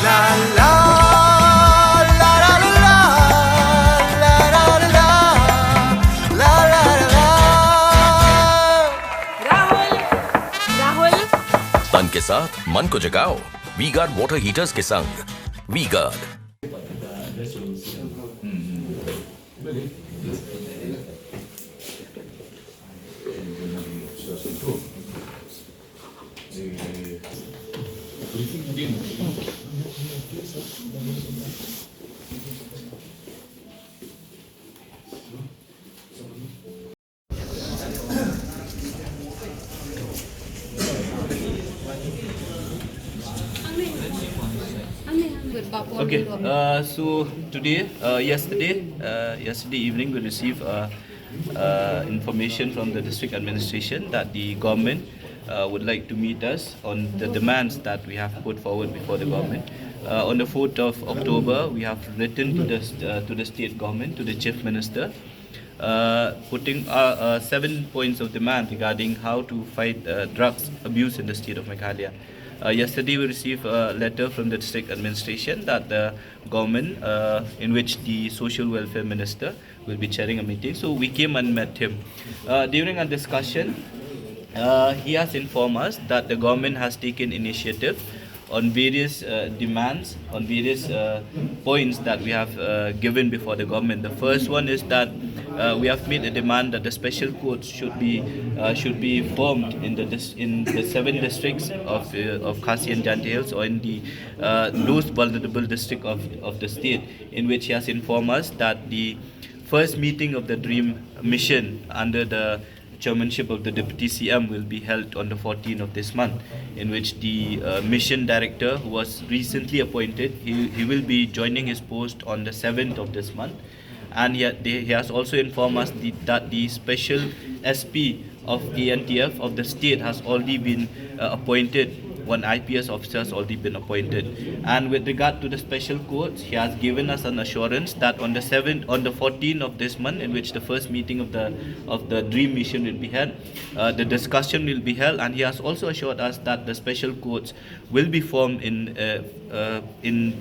La la la la la la la la la la la. Rahul Rahul तन के साथ मन को जगाओ वी गार्ड वाटर हीटर्स के संग V Guard Okay, so today, yesterday evening, we received information from the district administration that the government would like to meet us on the demands that we have put forward before the government. On the 4th of October, we have written to the state government, to the chief minister, putting 7 points of demand regarding how to fight drugs abuse in the state of Meghalaya. Yesterday we received a letter from the district administration that the government, in which the social welfare minister will be chairing a meeting. So we came and met him. During our discussion, he has informed us that the government has taken initiative on various demands, on various points that we have given before the government. The first one is that we have made a demand that the special courts should be formed in the 7 districts of Khasi and Jante Hills, or in the most vulnerable district of the state, in which he has informed us that the first meeting of the Dream Mission under the chairmanship of the Deputy CM will be held on the 14th of this month, in which the mission director, who was recently appointed, he will be joining his post on the 7th of this month. And yet he has also informed us that the special SP of ANTF of the state has already been appointed. One IPS officer has already been appointed. And with regard to the special courts, he has given us an assurance that on the 14th of this month, in which the first meeting of the Dream Mission will be held, the discussion will be held, and he has also assured us that the special courts will be formed in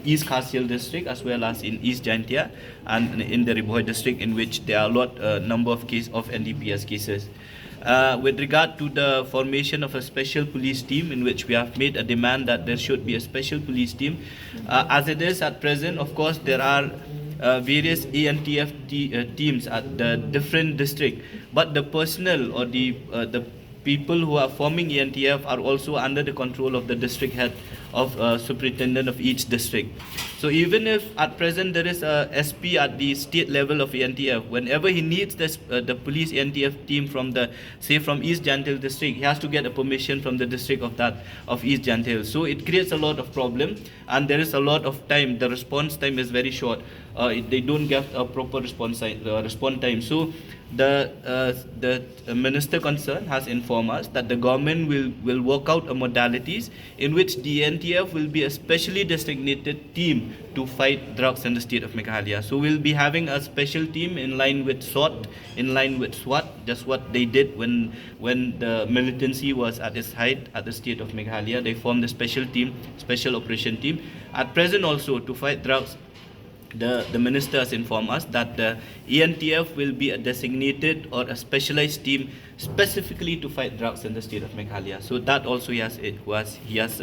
East Khasi Hills district as well as in East Jaintia and in the Riboy district, in which there are number of NDPS cases. With regard to the formation of a special police team, in which we have made a demand that there should be a special police team. As it is at present, of course, there are various ANTF teams at the different district, but the personnel or the people who are forming ANTF are also under the control of the district head of superintendent of each district. So even if at present there is a SP at the state level of ANTF, whenever he needs the police ANTF team from East Jantil district, he has to get a permission from the district of East Jantil. So it creates a lot of problem, and there is a lot of time. The response time is very short. They don't get a proper response time. So the minister concerned has informed us that the government will work out a modalities in which the NTF will be a specially designated team to fight drugs in the state of Meghalaya. So we'll be having a special team in line with SWAT, just what they did when the militancy was at its height at the state of Meghalaya. They formed a special team, special operation team. At present also, to fight drugs, the minister has informed us that the ENTF will be a designated or a specialized team specifically to fight drugs in the state of Meghalaya. So that also he has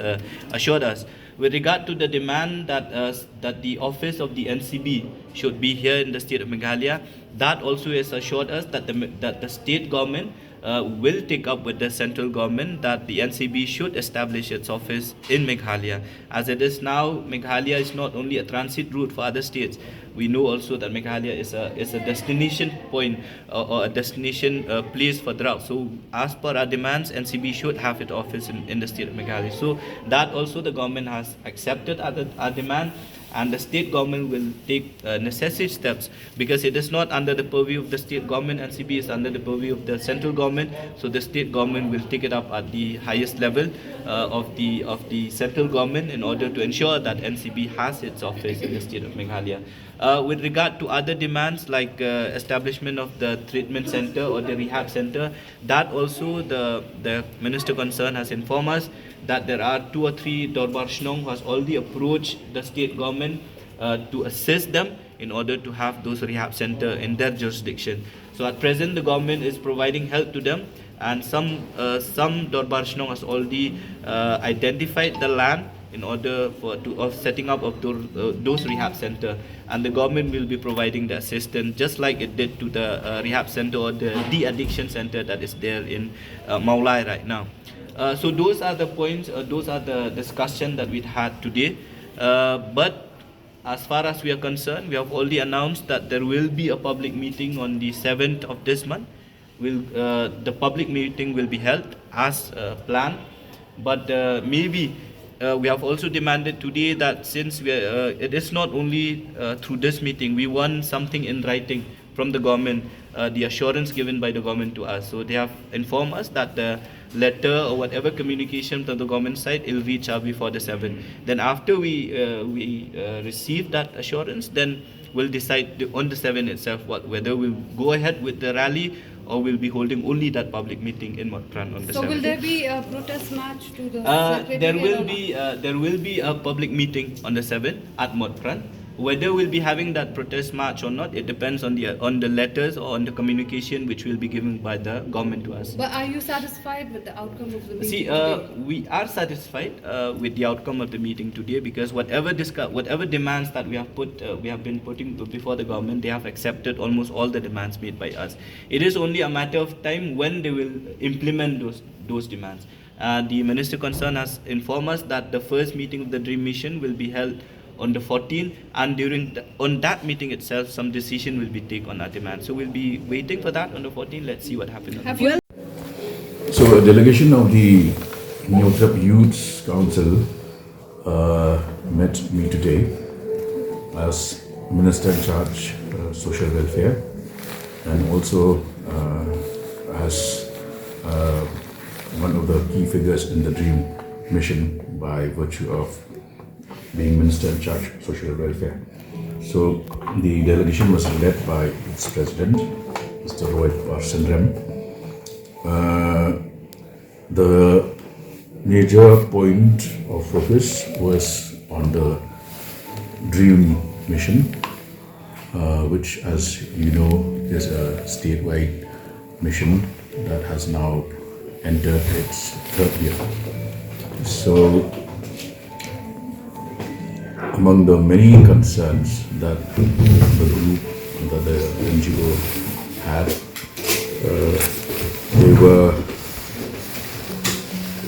assured us. With regard to the demand that the office of the NCB should be here in the state of Meghalaya, that also has assured us that the state government will take up with the central government that the NCB should establish its office in Meghalaya. As it is now, Meghalaya is not only a transit route for other states. We know also that Meghalaya is a destination point or a destination place for drugs. So as per our demands, NCB should have its office in the state of Meghalaya. So that also the government has accepted our demand, and the state government will take necessary steps, because it is not under the purview of the state government. NCB is under the purview of the central government. So the state government will take it up at the highest level of the central government in order to ensure that NCB has its office in the state of Meghalaya. With regard to other demands like establishment of the treatment center or the rehab center, that also the minister concerned has informed us that there are 2 or 3 Dorbar Shnong who has already approached the state government to assist them in order to have those rehab center in their jurisdiction. So at present, the government is providing help to them, and some Dorbar Shnong has already identified the land in order of setting up of those rehab center, and the government will be providing the assistance just like it did to the rehab center or the de-addiction center that is there in Maulai right now. So those are the points, those are the discussion that we had today. But as far as we are concerned, we have already announced that there will be a public meeting on the 7th of this month. The public meeting will be held as planned, but maybe we have also demanded today that since it is not only through this meeting, we want something in writing from the government, the assurance given by the government to us. So they have informed us that the letter or whatever communication from the government side will reach out before the 7th. Then after we receive that assurance, then we'll decide on the 7th itself whether we'll go ahead with the rally or we'll be holding only that public meeting in Matpran on the 7th. So will there be a protest march to the there will be a public meeting on the 7th at Matpran. Whether we'll be having that protest march or not, it depends on the letters or on the communication which will be given by the government to us. But are you satisfied with the outcome of the meeting? See, we are satisfied with the outcome of the meeting today, because whatever demands that we have been putting before the government, they have accepted almost all the demands made by us. It is only a matter of time when they will implement those demands. The minister concerned has informed us that the first meeting of the Dream Mission will be held on the 14th, and on that meeting itself, some decision will be taken on our demand. So we'll be waiting for that on the 14th. Let's see what happens. So a delegation of the Neotrap Youth Council met me today as Minister in charge social welfare, and also as one of the key figures in the Dream Mission by virtue of being Minister in charge of social welfare. So the delegation was led by its president, Mr. Roy Parsandram. The major point of focus was on the Dream Mission, which, as you know, is a statewide mission that has now entered its 3rd year. So among the many concerns that the group, that the NGO had,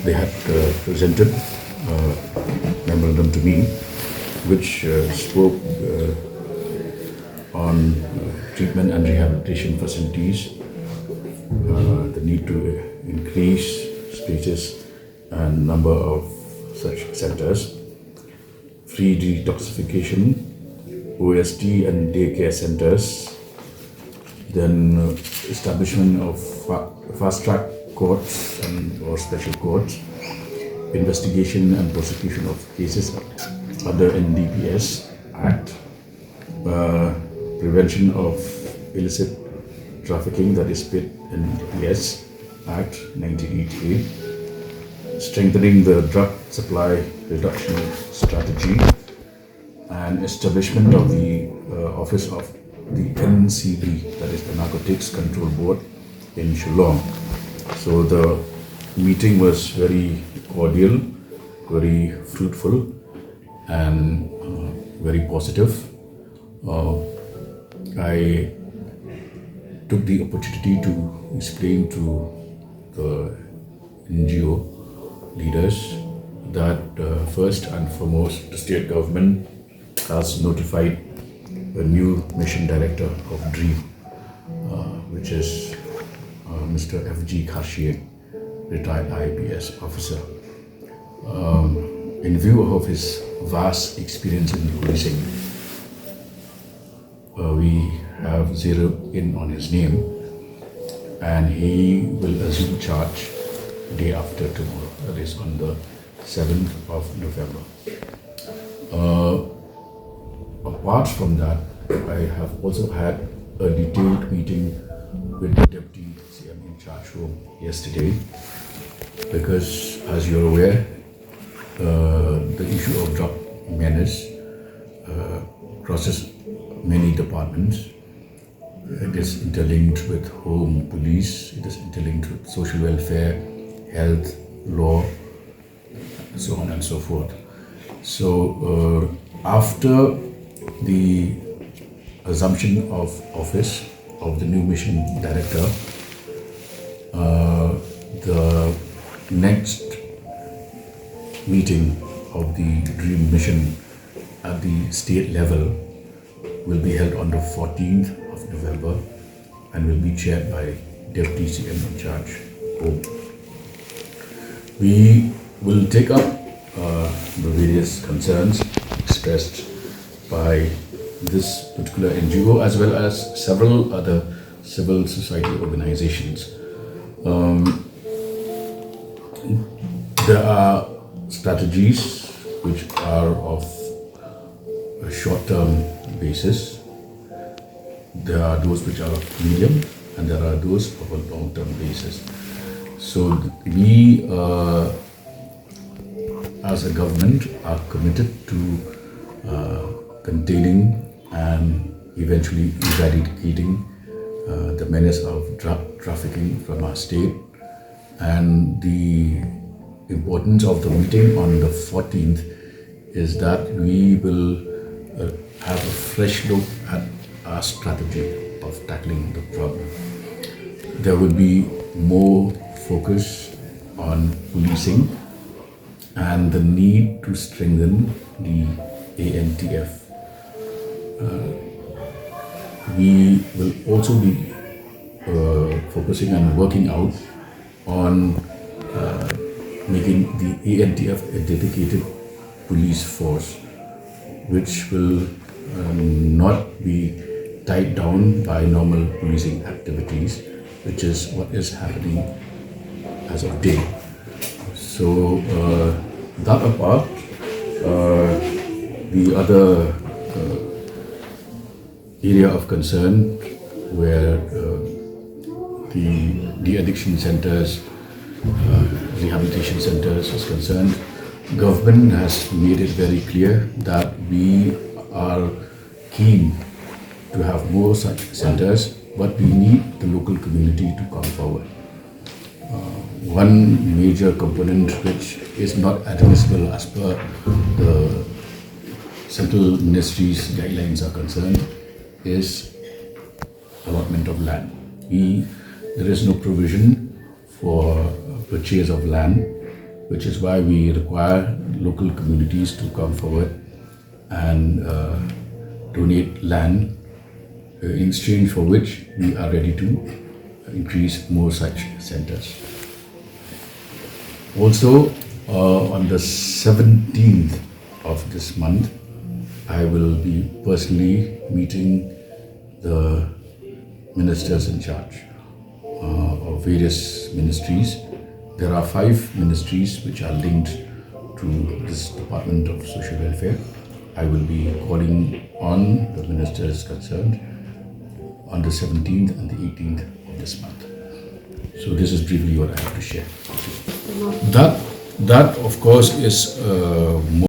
they had presented a memorandum to me, which spoke on treatment and rehabilitation facilities, the need to increase spaces and number of such centers, free detoxification, OST and daycare centers, then establishment of fast-track courts or special courts, investigation and prosecution of cases under NDPS Act, prevention of illicit trafficking, that is PIT and NDPS Act 1988, strengthening the drug supply reduction strategy, and establishment of the office of the NCB, that is the Narcotics Control Board in Shillong. So the meeting was very cordial, very fruitful, and very positive. I took the opportunity to explain to the NGO leaders that first and foremost, the state government has notified a new mission director of DREAM, which is Mr. F.G. Kharshian, retired IPS officer. In view of his vast experience in policing, we have zeroed in on his name, and he will assume charge day after tomorrow, that is on the 7th of November. Apart from that, I have also had a detailed meeting with the Deputy CM in charge room yesterday because, as you're aware, the issue of drug menace crosses many departments. It is interlinked with home police, it is interlinked with social welfare, health, law, so on and so forth. So after the assumption of office of the new mission director, the next meeting of the Dream Mission at the state level will be held on the 14th of November and will be chaired by Deputy CM in charge. We will take up the various concerns expressed by this particular NGO as well as several other civil society organizations. There are strategies which are of a short-term basis. There are those which are of medium and there are those of a long-term basis. So we as a government are committed to containing and eventually eradicating the menace of drug trafficking from our state. And the importance of the meeting on the 14th is that we will have a fresh look at our strategy of tackling the problem. There will be more focus on policing and the need to strengthen the ANTF. We will also be focusing and working out on making the ANTF a dedicated police force, which will not be tied down by normal policing activities, which is what is happening as of date. So that apart, the other area of concern where the addiction centers, rehabilitation centers is concerned, government has made it very clear that we are keen to have more such centers, but we need the local community to come forward. One major component which is not admissible as per the central ministry's guidelines are concerned is allotment of land. There is no provision for purchase of land, which is why we require local communities to come forward and donate land, in exchange for which we are ready to increase more such centers. Also, on the 17th of this month, I will be personally meeting the ministers in charge of various ministries. There are 5 ministries which are linked to this Department of Social Welfare. I will be calling on the ministers concerned on the 17th and the 18th of this month. So this is briefly what I have to share. That of course is more